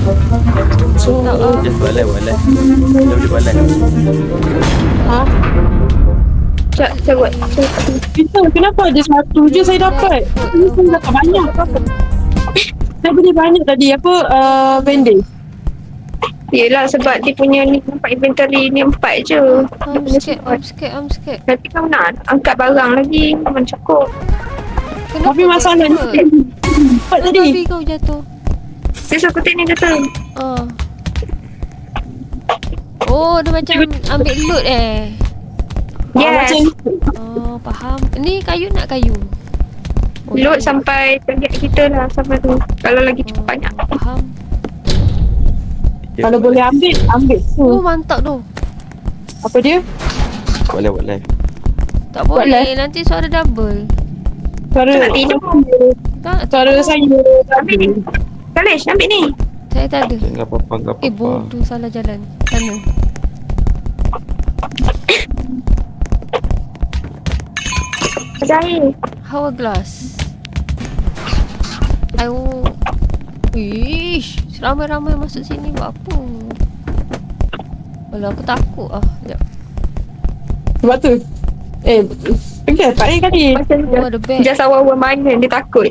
Mantap ah. Just buat live. Dia boleh buat live. Ha? Saya buat. Kita kenapa ada satu je saya dapat? Saya dapat banyak. Saya beli banyak tadi bandage. Yelah sebab dia punya ni nampak inventory ni 4 je. I'm scared. Nanti kamu nak angkat barang lagi. Memang cukup. Kenapa Tapi masalah ni dapat tadi. Babi kau jatuh. Besok aku ni kata. Ah. Oh, dia macam ambil loot Yes. Macam Oh, faham. Ni kayu nak kayu. Oh, Load ni. sampai target kita lah sampai tu. Kalau lagi cukup banyak. Faham. kalau boleh ambil Oh, tu. mantap tu. Apa dia? Buat live. Tak boleh, nanti suara double. Suara Nak tidur. suara saya. Ambil ni. Kalish, ambil ni. Saya tak ada. Enggak apa-apa. Bodoh, salah jalan. Sana. Ada air. Hourglass. Ayo. Ish, ramai-ramai masuk sini buat apa? Alah, aku takut ah. Sekejap. Sebab tu. Pergi tak air tadi. Macam Oh, ada bag. just awal-awal main kan, dia takut.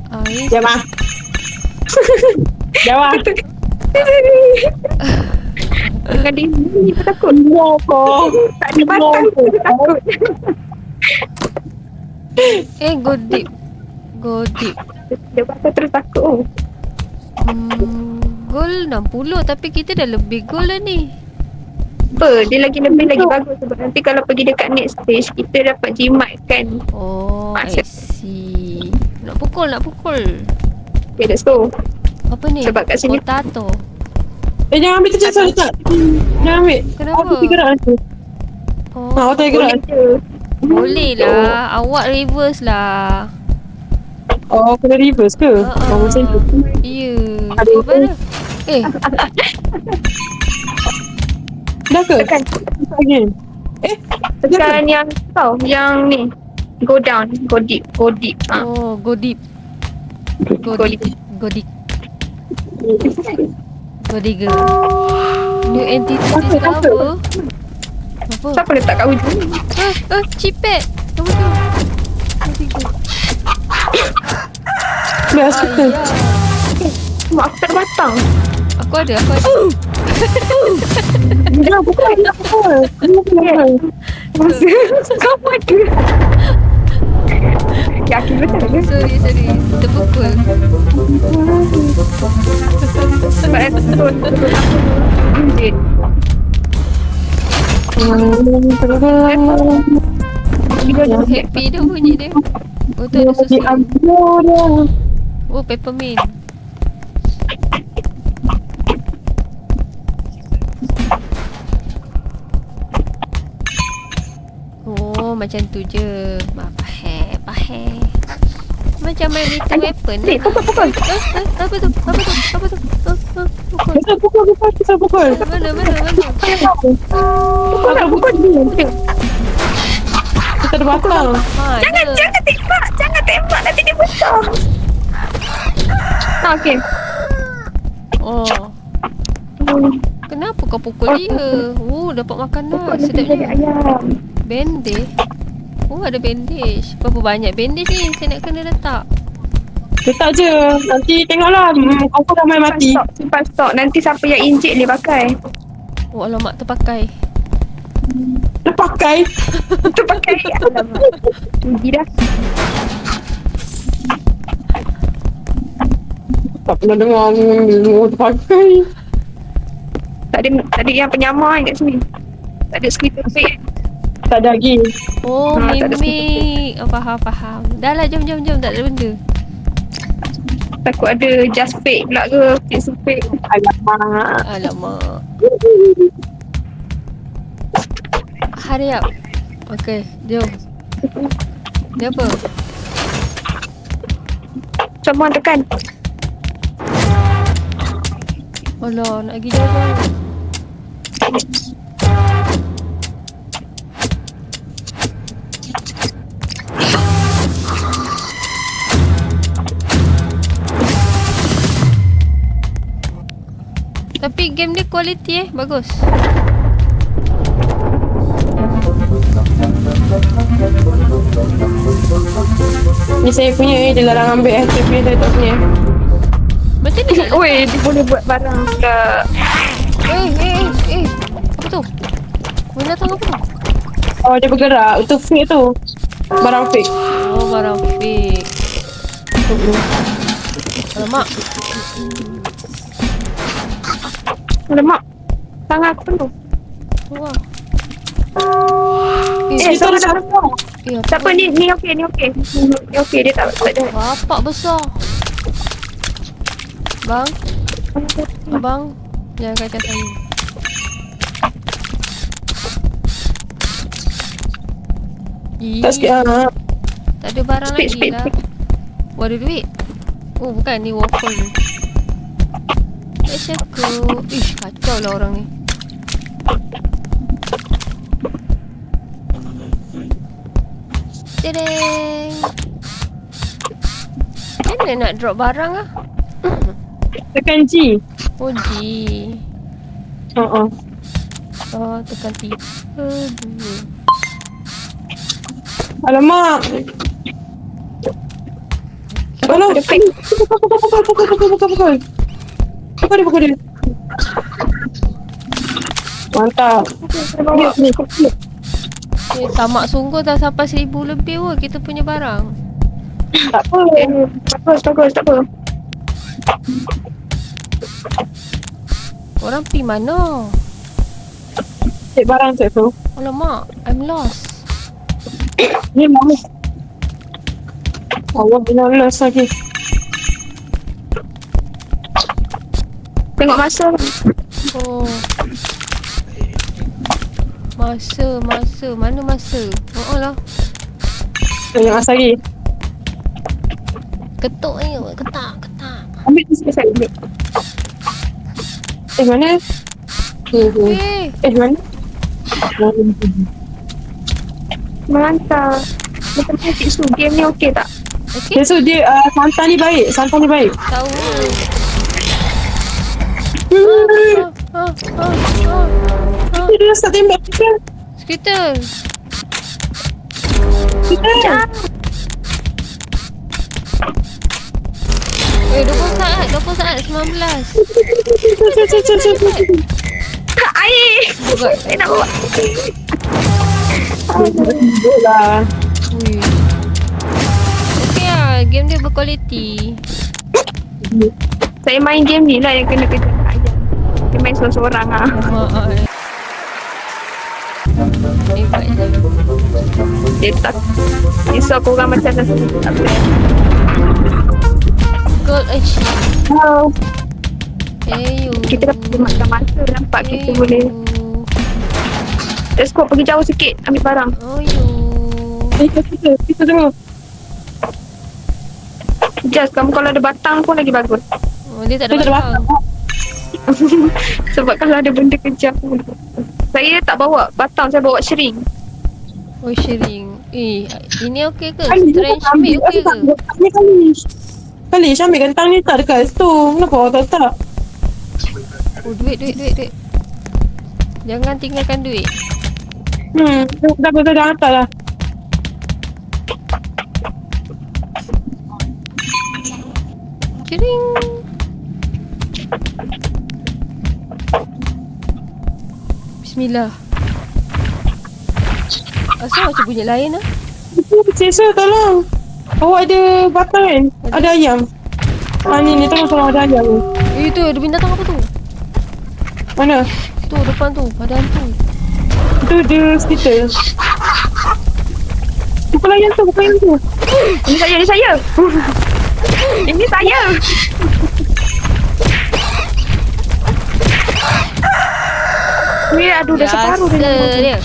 Ais. Jamah. Jamah. Dengan dia ni dia takut. Kau. Tak ada batang dia takut. Go deep. Go deep. Dia batang terus takut. Oh. Goal 60 tapi kita dah lebih goal dah ni. Apa? Dia lagi lebih lagi bagus sebab nanti kalau pergi dekat next stage kita dapat jimat kan. Oh, I Maksud- see. Nak pukul. Okay, let's go. Apa ni? Sebab kat sini- Potato. Jangan ambil tu je sorry tak. Jangan ambil. Kenapa? Aku tergerak nanti. Oh, Aku tergerak. Boleh je. boleh lah. Awak reverse lah. Oh, kena reverse ke? Oh, macam tu. Ya. Ada Cuba dah. Dah ke? Tekan. Lagi. Tekan yang tau, yang ni. Go down, go deep. Oh, go deep. Go Go deep. Go deep. Go digger. New entity discover. Apa? Siapa letak kat hujung? Cipet. Kamu tu. Go digger. Dah suka. Ya. Mak aku tak ada batang. Aku ada. Jangan pukul. Kamu ada. Yakin betul ke? Sorry. Terpukul. Sebab aku turun aku. Anjir. Happy dah bunyi dia. Oh, tu ada susu. Oh, peppermint. Oh, macam tu je. Pahek. Macam main little weapon. Ni, pukul. Apa tu? Pukul. Pukul. Mana? Pukul dia. Kita ada batang. Jangan tembak nanti dia besar. Okey. Oh. Kenapa kau pukul dia? Oh, dapat makanan. Sedap Dia juga. ayam. Bandage. Oh, ada bandage. Berapa banyak bandage ni? Saya nak kena letak. Letak je. Nanti tengoklah. Kau pun ramai mati. Simpan stok. Nanti siapa yang injek dia pakai. Oh, alamak terpakai. Terpakai. Terpakai. Alamak. Rugi dah. Tak pernah dengar terpakai. Tak ada yang penyamar kat sini. Tak ada skrip fake. Tak ada lagi. Oh, Tak ada mimik. Oh, faham. Dah lah, jom. Tak ada benda. Takut ada just fake pula ke. Fake. Alamak. Alamak. Hurry up. Okay, jom. Dia apa? Semua tekan. Alah, nak pergi jauh. Tapi game dia quality bagus. Ni saya punya dia larang ambil saya punya saya tak punya. Macam ni tak? Oi, dia boleh buat barang kat Apa tu? Benda datang apa tu? Oh dia bergerak. Itu fake tu. Barang fake. Oh, barang fake. Alamak. lemak. Tangan aku penuh. Wah. Kita sama ada dah. siapa? Tak apa, ni okey, ni okey. Ni okey, dia tak ada. Bapak besar. Bang. Abang. Jangan kacau saya. Tak sikit ah. Tak ada barang Speed, lagi speed, lah. speed. Oh, ada duit. Oh, bukan. Ni waffle ni. Let's go. Ish, kacau lah orang ni. Tadang. Mana nak drop barang ah? Tekan G. Oh, G. Oh. Oh, tekan T. Aduh. Alamak. Alah. Ada fake. Pukul. Pukul dia. Mantap. Tamak sungguh dah sampai 1000 lebih pun kita punya barang. Tak apa. Bagus, tak apa. Orang pergi mana? Cek barang cek tu. Alamak, I'm lost. Ni mama. Allah bina lost lagi. Tengok masa. Oh. Masa. Mana masa? Oh lah. Banyak masa lagi. Ketuk ni. Ketak. Ambil tu sikit saya ambil. Mana? Mana? Mantap. Matematik su. Game ni okey tak? Okay? So dia santan ni baik. Tahu. Dia start tembak kita. Skater. Kita. 20 saat 19. Air. Buat. Saya nak buat. Bola. Ui. Okay lah, game dia berkualiti. Saya main game ni lah yang kena kerja kat ayah. Dia main seorang-seorang lah. Maaf. Baik je. Dia tak risau korang macam dah tak boleh. Gold achieve. Hello. Ayo. Kita dah pergi makan masa. Nampak kita boleh. Let's go, pergi jauh sikit. Ambil barang. Ayo. Kita tengok. Just, kamu kalau ada batang pun lagi bagus. Oh, dia tak ada Kita ada batang. Sebab kalau ada benda kejap pun. Saya tak bawa batang, saya bawa sering. Oh, sharing. Ini okey ke? Kali Strange meat okey ke? Kali Syambil kentang ni tak dekat situ. Kenapa awak tak? Oh, duit. Jangan tinggalkan duit. Dah hantar lah. Sharing. Bismillah. Asal macam bunyi lain lah. Cesa tolong. Awak ada batang kan? Ada ayam. Ni tolong ada ayam ni. Tu ada binatang apa tu? Mana? Tu depan tu, ada hantu. Itu dia hospital. Bukan ayam tu. Ini saya. Ini saya. Ni aduh dah separuh dia. dia.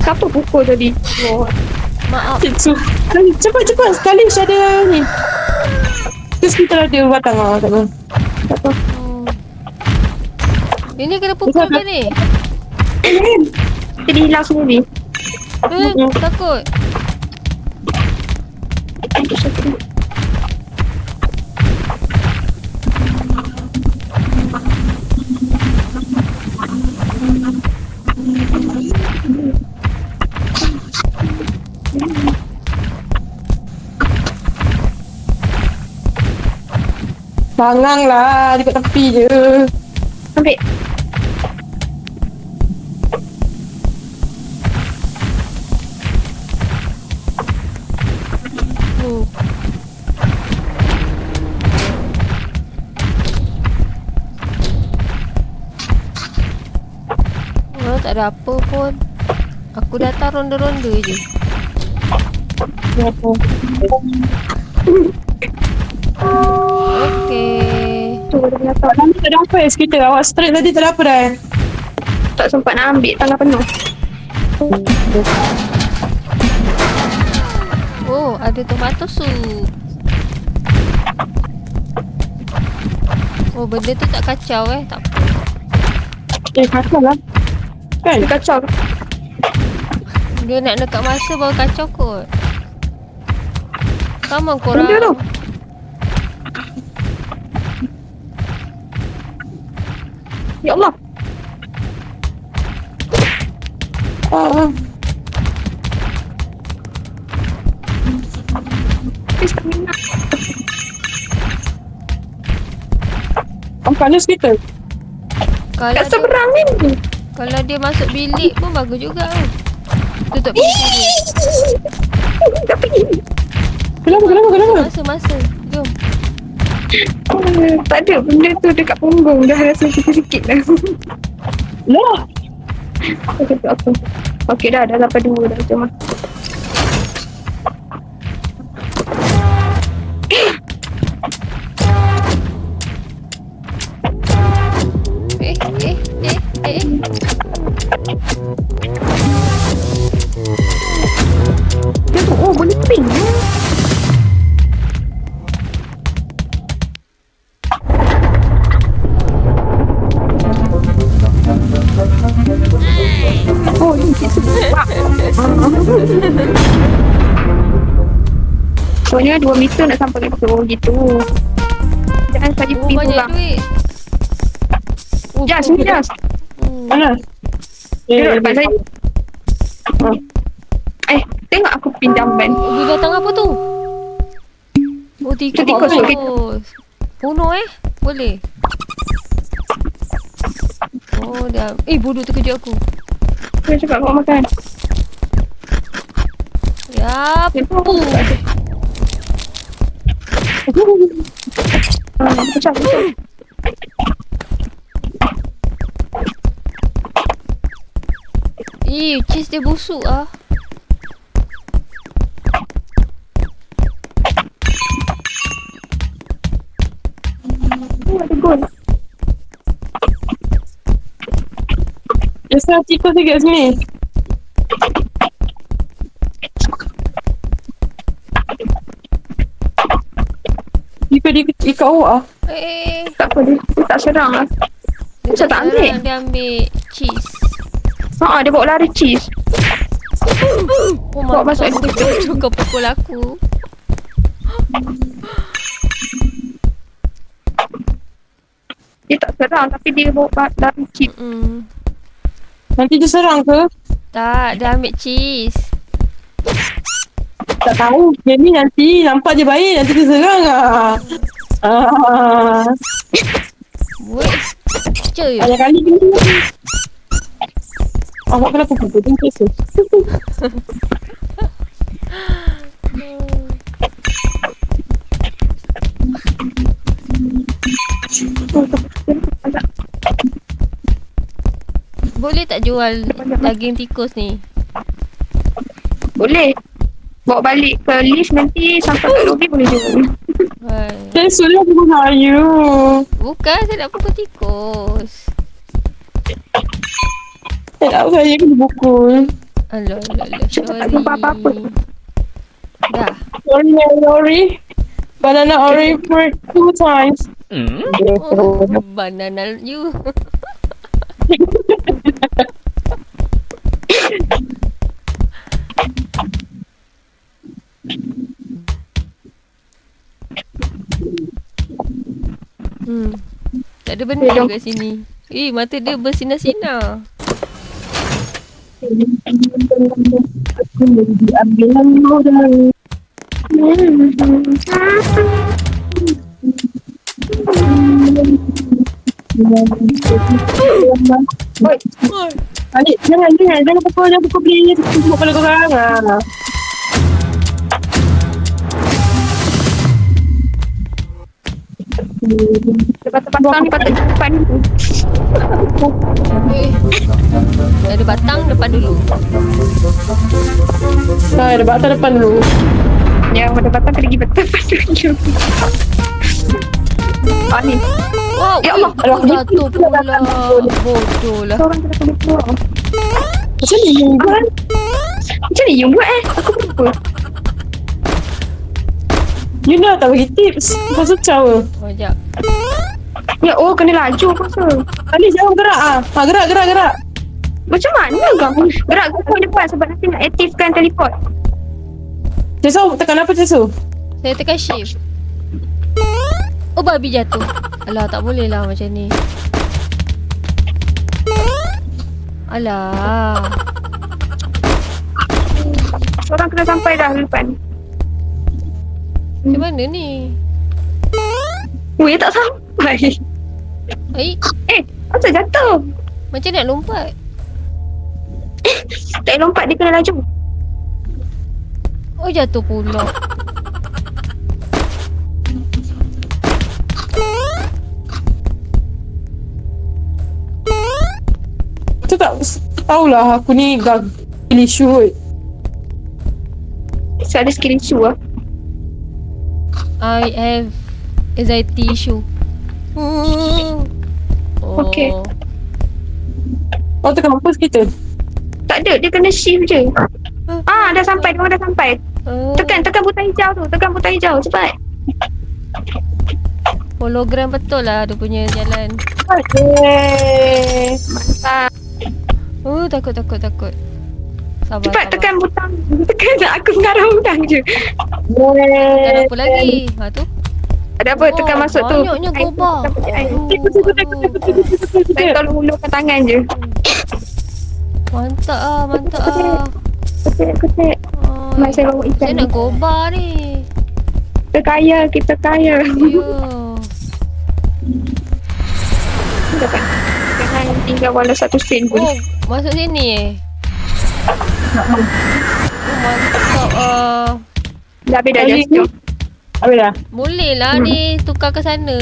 Siapa pukul tadi? Oh. Maaf. Cepat. Sekali ada ni. Terus kita ada batang lah. Tak apa. Ini kena pukul ke ni? Jadi hilang semua ni. Takut. Sangang lah dekat tepi je. Ambil. Oh. Oh, tak ada apa pun. Aku datang ronda-ronda je. Kenapa? Okey. Tu dah datang. Tak ada apa kita. Awak straight tadi tak ada apa dah. Tak sempat nak ambil tangan penuh. Oh, ada tomato soup. Oh, benda tu tak kacau tak apa. Kacau lah. Kan? Dia kacau. Dia nak dekat masa baru kacau kot. Come on korang. Benda tu. Ya Allah. Dia tak minat. Panas kita. Kalau Tak dia, seberang ni. kalau dia masuk bilik pun bagus juga kan. Tutup pintu dia. Tak pergi. Kenapa? Masa. Jom. Tak ada benda tu dekat punggung. Dah rasa sikit-sikit dah. Lah. Okey, apa? Okey dah dapat 2 dah. Jom lah. Eh. Dia tu, oh boleh ping. Oh ni cik sebab. Soalnya 2 meter nak sampai gitu. Gitu. Jangan saja Oh, ping banyak pulang. duit. Oh, Jas, ni Jas. Panas. Duduk depan saya. Tengok aku pinjam ban. Dia datang apa tu? Oh, tikus. Tikus, okey. Bunuh boleh. Oh, dah. Bodoh terkejut aku. Saya cakap kau makan. Ya, pu. Pecah. Cheese dia busuk ah. Ada gol. Biasa tikus dekat sini. Ikat awak ah. Tak apa dia tak serang lah. Dia tak ambil? Dia ambil cheese. Dia bawa lari cheese. Oh, Bawa masuk tu kau pukul aku. Dia tak serang tapi dia bawa lari cheese. Nanti dia serang ke? Tak, dia ambil cheese. Tak tahu. Dia ni nanti nampak je baik. Nanti dia serang ah. Weh. Cuy. Banyak kali dia ni. Awak kenapa pukul tikus tu? Boleh tak jual daging tikus ni? Boleh. Bawa balik ke lift nanti sampai kat lobi boleh jual. Hai. Saya suruh aku mengayu. Bukan, saya nak pukul tikus. Tak tahu saya kena pukul. Alah, Saya tak sorry. jumpa apa-apa. Dah. Sorry. Banana orange for 2 times. Oh, banana you. Tak ada benda kat sini. Mata dia bersinar-sinar. Aku diambil orang. Oi. Alik, jangan pukul player. Tengok kepala korang. Tempat-tempat ni patut depan tu. Ada batang depan dulu. Ada batang depan dulu. Yang ada batang pergi depan dulu. Ni. Wow, Ya Allah. jatuh pula. Bodoh lah. Orang kena kena keluar. Macam ni you buat? Macam ni you buat Aku lupa. You nak tak bagi tips? Pasal cawa. Oh, sekejap. Ya kena laju aku rasa. Alik jangan gerak gerak. Macam mana kamu? Gerak ke depan sebab nanti nak aktifkan teleport. Cesu, tekan apa Cesu? Saya tekan shift. Oh, babi jatuh. Alah, tak boleh lah macam ni. Alah. Orang kena sampai dah depan. Macam mana ni? Weh tak sampai. Asal jatuh? Macam nak lompat? Tak lompat dia kena laju. Oh, jatuh pula. Tu tak tahulah aku ni pilih shoot. So ada skill issue lah. I have anxiety issue. Oh. Okay. Oh tekan mampus kita. Tak ada, dia kena shift je. Dah sampai, dia dah sampai. Tekan butang hijau tu, tekan butang hijau, cepat. Hologram betul lah dia punya jalan. Mantap. Oh, takut. Sabar, Cepat sabar. tekan butang. Tekan aku mengarah butang je. Dan apa lagi? Tu. Ada apa, tekan masuk tu. Banyaknya gobar. Saya tolong hulurkan tangan je. Mantap ah. Ketik. Mak saya bawa ikan. Saya nak gobar ni. Kita kaya. Ya. Jangan tinggal walau satu sen pun. Oh, masuk sini Oh, mantap Dah habis dah Kali just ni. jom. Habis dah? Boleh lah ni tukar ke sana.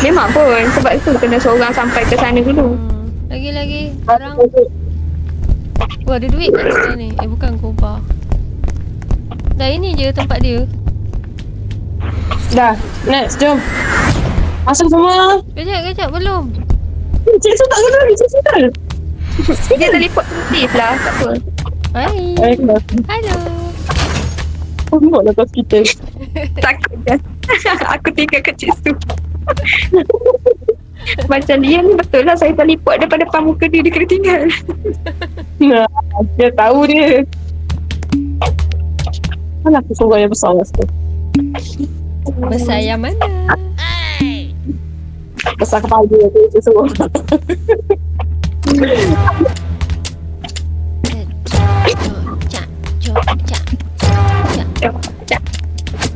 Memang pun. Sebab tu kena seorang sampai ke sana dulu. Lagi. Sekarang. Wah, ada duit kat sana ni. Bukan gobar. Dah ini je tempat dia. Dah. Next, jom. Masuk semua. Kejap, belum. Cesu tak kena. Cesu tak. Dia teleport aktif lah. Tak apa. Hai. Hello. Oh, tengoklah kau kita. Takut je. Aku tinggal kecil tu. Macam dia ni betul lah. Saya teleport depan muka dia. Dia kena tinggal. Nah, dia tahu dia. Mana aku sorang yang besar lah tu. Besar yang mana? Besar kepala dia tu. Cesu.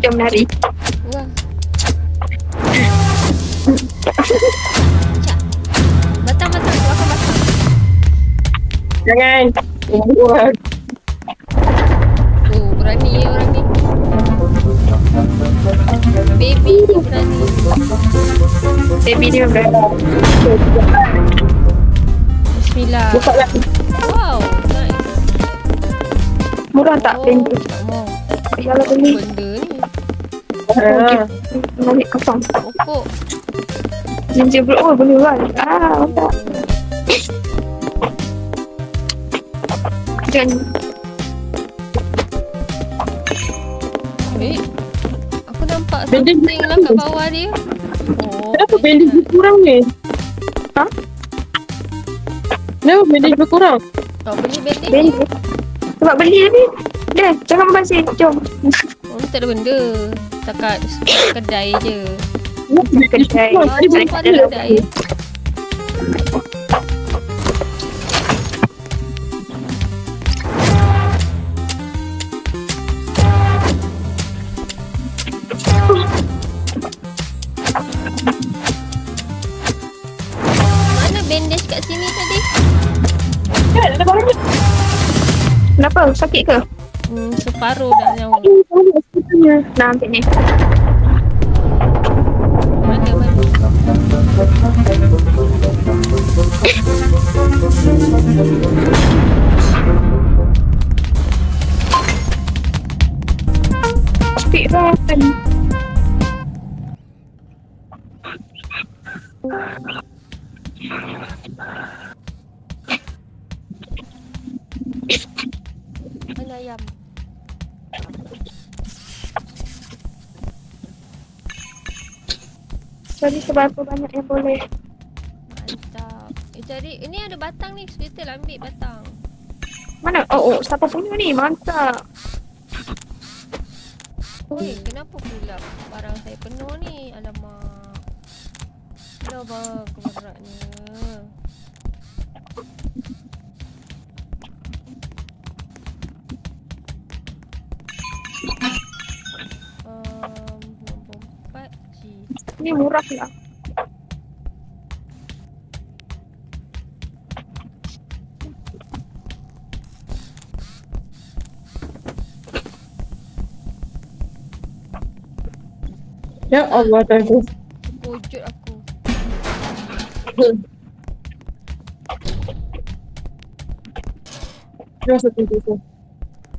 Jom nari. Wah. Batang. Aku akan batang. Jangan. Buat. Oh, berani orang ni. Baby dia berani. Baby dia berani. Bismillah. Buka lah. Wow, nice. Murah tak benda? Tak mau. Yalah beli. Benda ni. Balik kosong. Pokok. Gingerbread. Oh boleh kan? Mantap. Jangan. Wait. Aku nampak Bandage something lah kat bawah dia. Oh. Kenapa bandage berkurang ni? Ha? Kenapa bandage berkurang? Oh, beli bandage ni. Beli. Sebab beli tadi. Dah, jangan membazir. Jom. Oh, ni tak ada benda. Takat kedai je. Kedai. Oh, nampak ada kedai. kat sini tadi. Kan, ada barang ni. Kenapa? Sakit ke? Separuh dah nyawa. Banyak sebenarnya. Nah, ambil ni. Mana? Speed run. Mana ayam? Jadi seberapa banyak yang boleh? Mantap. Cari, ini ada batang ni. Kita lah ambil batang. Mana? Oh, siapa punya ni? Mantap. Oi, kenapa pula barang saya penuh ni? Alamak. Alamak, keberatnya. Nombor 4 G. Ni murah lah. Ya Allah, tadi. Wujud aku. Terus satu tu.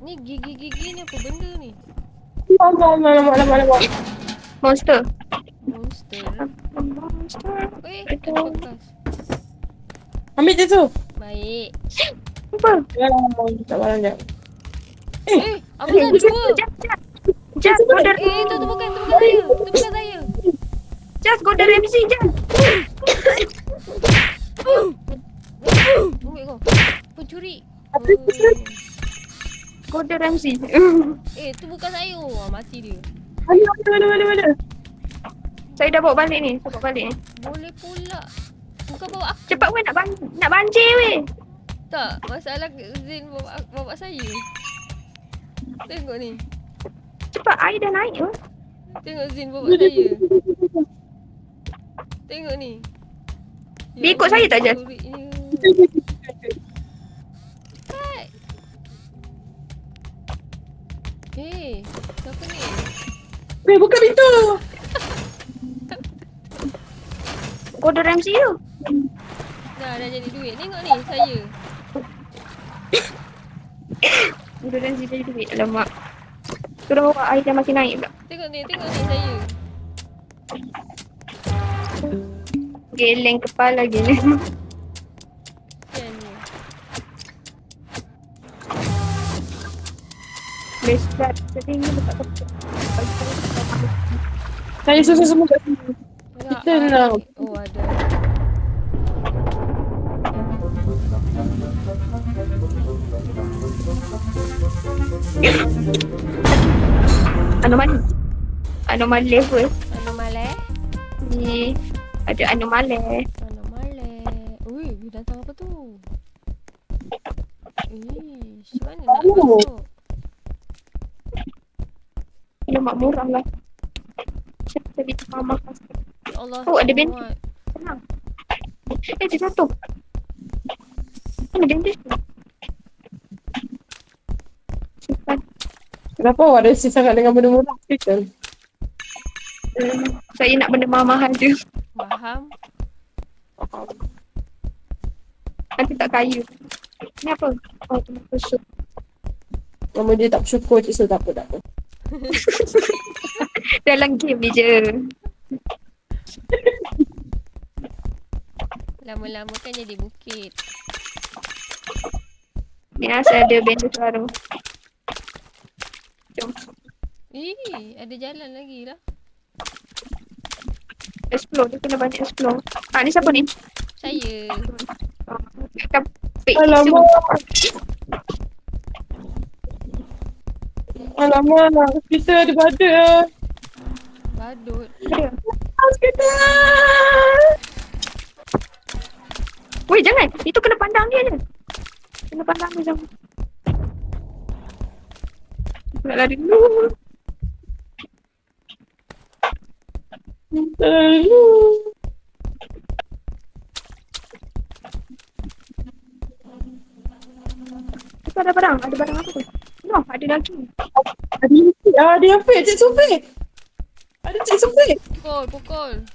Ni gigi-gigi ni apa benda ni? Lama. Monster. Monster. Monster. Weh, ada bekas. Ambil je tu. Baik. Apa? Ya, tak barang dia. Apa dah dua? Just go the Tu bukan saya. Tu bukan saya. Just go the Ramsey, just. Ambil kau. Pencuri. Go the Ramsey. Tu bukan saya. Wah, mati dia. Mana? Saya dah bawa balik ni. Saya bawa balik ni. Boleh pula. Bukan bawa aku. Cepat weh nak banjir weh. Tak, masalah Zin bawa saya. Tengok ni. Cepat air dah naik weh. Tengok Zin bawa saya. Tengok ni. Dia ikut saya tak, Jas? Kat. Siapa ni? Weh, buka pintu. Go the Ramsey tu. Dah jadi duit. Tengok ni, saya. Go the Ramsey jadi duit. Alamak. Tu dah bawa air dah makin naik pula. Tengok ni saya. Geleng kepala geleng. Kesian ni. Best start. Sedih ni letak kepala. Saya susah semua kat sini. Ya, Kita nak. Oh, ada. Anomali level. Anomali. Ni ada anomali. Ui, datang apa tu? Mana nak masuk? Lemak murah lah. Siapa tadi mama kasih. Ya Allah. Oh, ada bandage. Tenang. Dia jatuh. Mana bandage tu? Simpan. Kenapa awak resi sangat dengan benda murah hospital? Saya nak benda mahal je. Faham? Nanti tak kaya. Ni apa? Oh, tomato soup. Nama dia tak bersyukur je, so tak apa. Dalam game ni je. Lama-lama kan jadi bukit. Ni saya ada bandage baru. Jom. Ada jalan lagi lah. Explore. Dia kena banyak explore. Ni siapa ni? Saya. Alamak, kita ada badut. Badut. Hospital. Weh, jangan. Itu kena pandang dia je. Kena pandang dia jangan. Nak lari dulu. tu ada barang. Ada barang apa tu? No, ada lagi. Ada yang fake, Cik Sufik. Ada Cik Sufik. Pukul.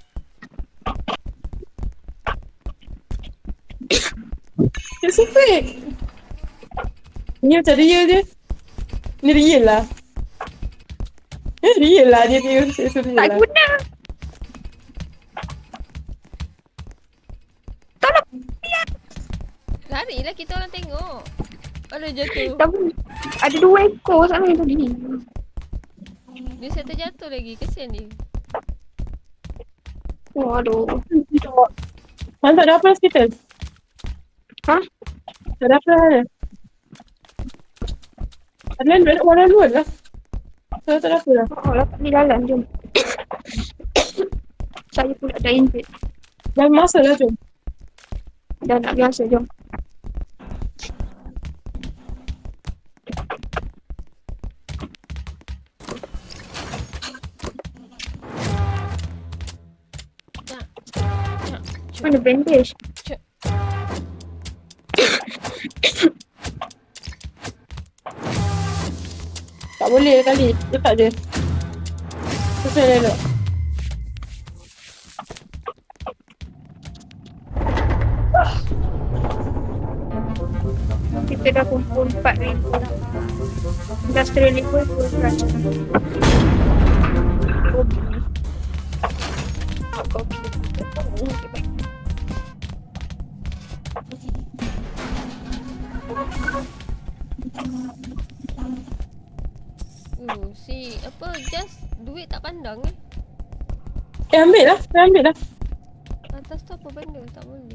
Cik Sufik. Ni macam real je. Ni real lah. Real lah dia real Tak lah. guna. Tolong. Larilah kita orang tengok. Ada jatuh. Tak boleh. Ada 2 ekor sana tadi. Dia set terjatuh lagi. Kesian dia. Waduh. Man, tak ada apa hospital? Ha? Tak ada apa ada? Ada lain warna luar lah. Tak ada apa lah. Oh, lah ni lalan, jom. Saya pula dah injet. Jangan masa lah, jom. Dah nak biasa, jom. Mana bandage? Tak boleh kali. Letak je. Susah elok. Kita dah kumpul 4,000 lah. Industrial labor pun rasa. Si apa just duit tak pandang Ambil lah. Ambil lah. Atas tu apa benda tak boleh.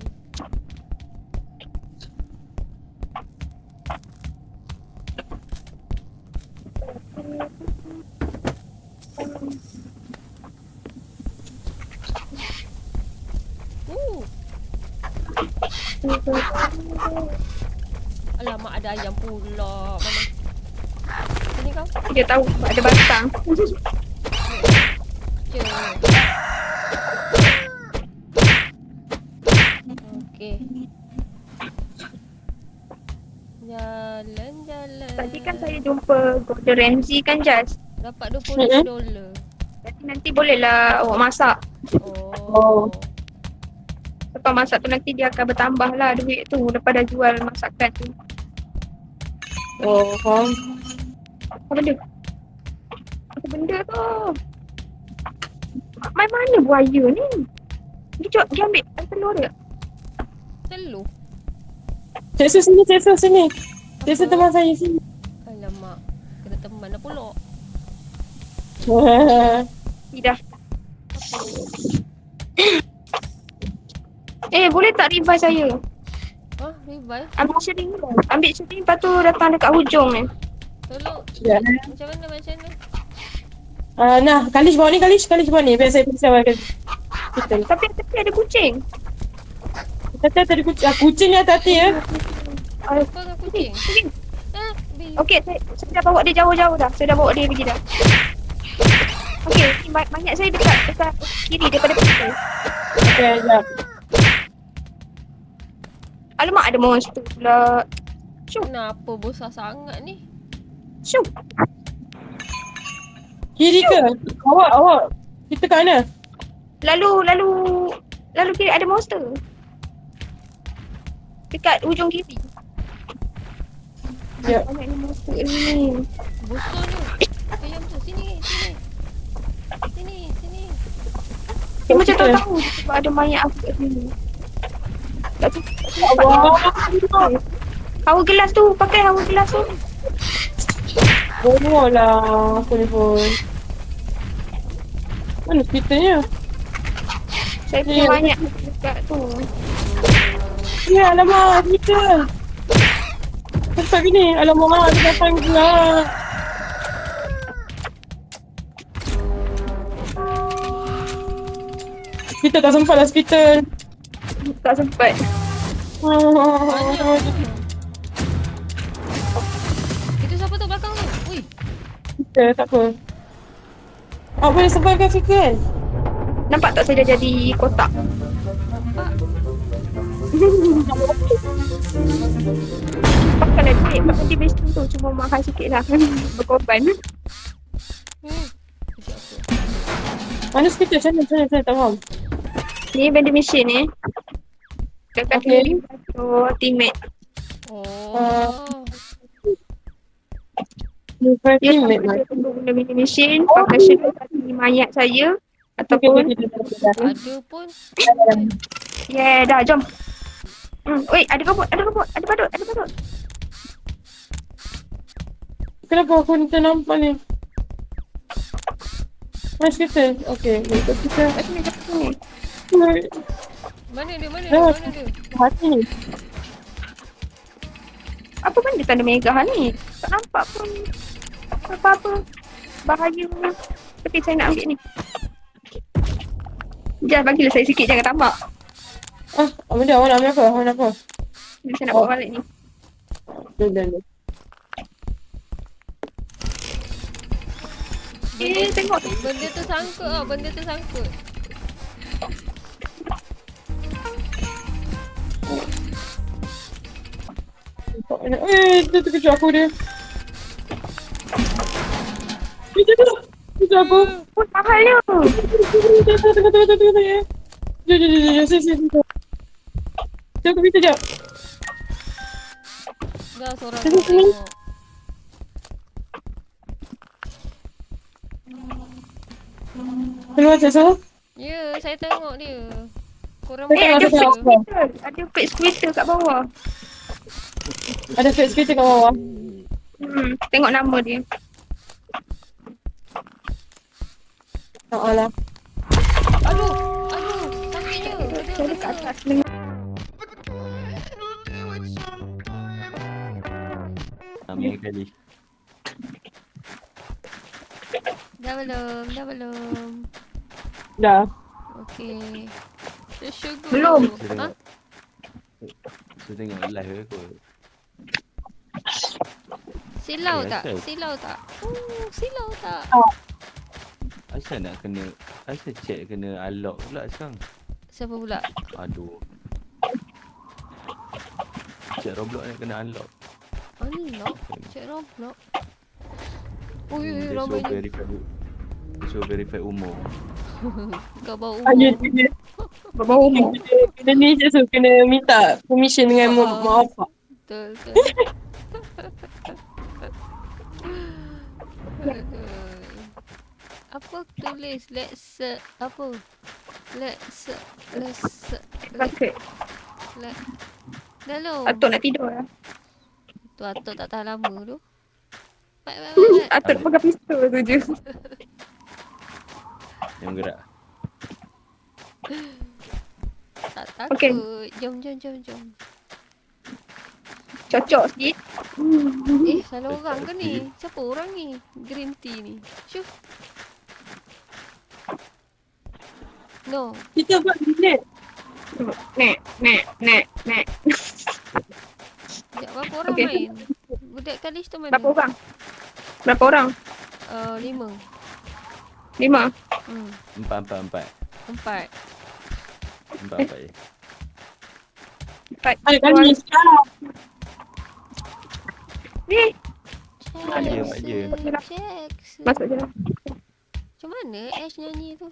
Alamak ada ayam pula. Mana? Sini kau. Dia tahu sebab ada batang. Je. Okey. Jalan. Tadi kan saya jumpa Gordon Ramsay kan, Jas. Dapat $20. Jadi nanti bolehlah awak masak. Oh. Lepas masak tu nanti dia akan bertambah lah duit tu lepas dah jual masakan tu. Oh, faham. Apa benda? Apa benda tu? Mai mana buaya ni? Dia ambil telur dia. Telur. Cik Su sini, Cik Su sini. Cik Su teman saya sini. Alamak. Kena teman dah pula. Tidak. Boleh tak revive saya? Ah, revive. Ambil syring. Ambil syring lepas tu datang dekat hujung ni. Tolong. Ya. Macam mana? Nah, Kalish bawa ni, Kalish bawa ni. Biar saya pergi awal kali. Tapi tepi ada kucing. Tati ada kucing. Kucing ni hati ya. Kau dengan kucing. Kucing. Baby. Okey, saya dah bawa dia jauh-jauh dah. Saya dah bawa dia pergi dah. Okey, banyak saya dekat kiri daripada pintu. Okey, jap. Alamak, ada monster pula. Kenapa besar sangat ni? Syuk. Kiri ke? Awak. Kita kat mana? Lalu kiri ada monster. Dekat hujung kiri. Ya. Banyak ni monster ni. Bosor ni. Ayam tu. Sini. Dia macam tahu sebab ada mayat aku kat sini. Tak tu. Hawa gelas tu. Pakai hawa gelas tu. Oh lah. Apa ni pun. Mana hospitalnya? Saya punya banyak dekat tu. Ya, alamak. Hospital. Cepat gini. Alamak. Dia datang pula. Hospital tak sempat lah hospital. Tak sempat. Itu siapa tu belakang tu? Ui. Kita tak apa. Awak boleh survive kan? Nampak tak saya dah jadi kotak? Pak. Pakailah duit buat vending machine tu. Cuma mahal sikit lah. Berkorban. Kejap apa? Mana speaker? Sana tak faham. Ni vending machine ni. Dekat Okay. kiri satu teammate. Oh. You first Dia teammate, sama Mat. dia tunggu guna vending machine. Pakai shirt tadi mayat saya. Ataupun Ada pun. yeah, dah jom. Wait, ada robot, ada badut. Kenapa aku ni tak nampak ni? Mas kita. Okay, kita. Kat sini. Mana dia? Hati ni. Apa benda tanda megah ni? Tak nampak pun apa-apa. Bahaya. Tapi saya nak ambil ni. Jangan bagilah saya sikit, jangan tambah. Apa dia? Awak nak ambil apa? Awak nak apa? Saya nak bawa balik ni. Dah. Tengok. Benda tu sangkut. Dia terkejut aku dia. Kejut aku. Oh, mahal dia. Tengok. Jom. Sini. Tengok aku bisa jap. Dah seorang Sini. tengok. Keluar Cesar. Ya, saya tengok dia. Korang Ada buat fake apa? squatter. Ada fake squatter kat bawah. Ada fake skater kat bawah. Tengok nama dia. Allah. Aduh, sakitnya. Saya dekat atas ni. Ambil kali. Dah belum. Dah. Okey. Syukur. Belum. Ha? Saya tengok live aku. Silau Eh, tak? asal? Silau tak? Asal nak kena, asal check kena unlock pula sekarang. Siapa pula? Aduh. Check Roblox ni kena unlock. Unlock? Cik Roblox. Ui, Dia suruh ramainya. dia suruh verify umur. Kau bawa Ya, umur. dia. Berbau umur. Kena ni Cesar kena minta permission dengan mak apa. Betul. Apa tulis? Let's Sakit. Dah lo. Atuk nak tidur lah. Tu Atuk tak tahan lama tu. Baik. Atuk pegang pistol tu je. Yang gerak. Tak takut. Okey. Jom. Cocok sikit. Salah orang ke ni? Siapa orang ni? Green tea ni. Syuf. No. Kita buat bilik. Nek. Sekejap, berapa orang Okey. main? Budak Kalish tu mana? Berapa orang? 5. 5. Empat 4. je. 4. Ada kali sekarang. Ni. Mak dia. Jax. Masuk je. Macam mana Ash nyanyi tu?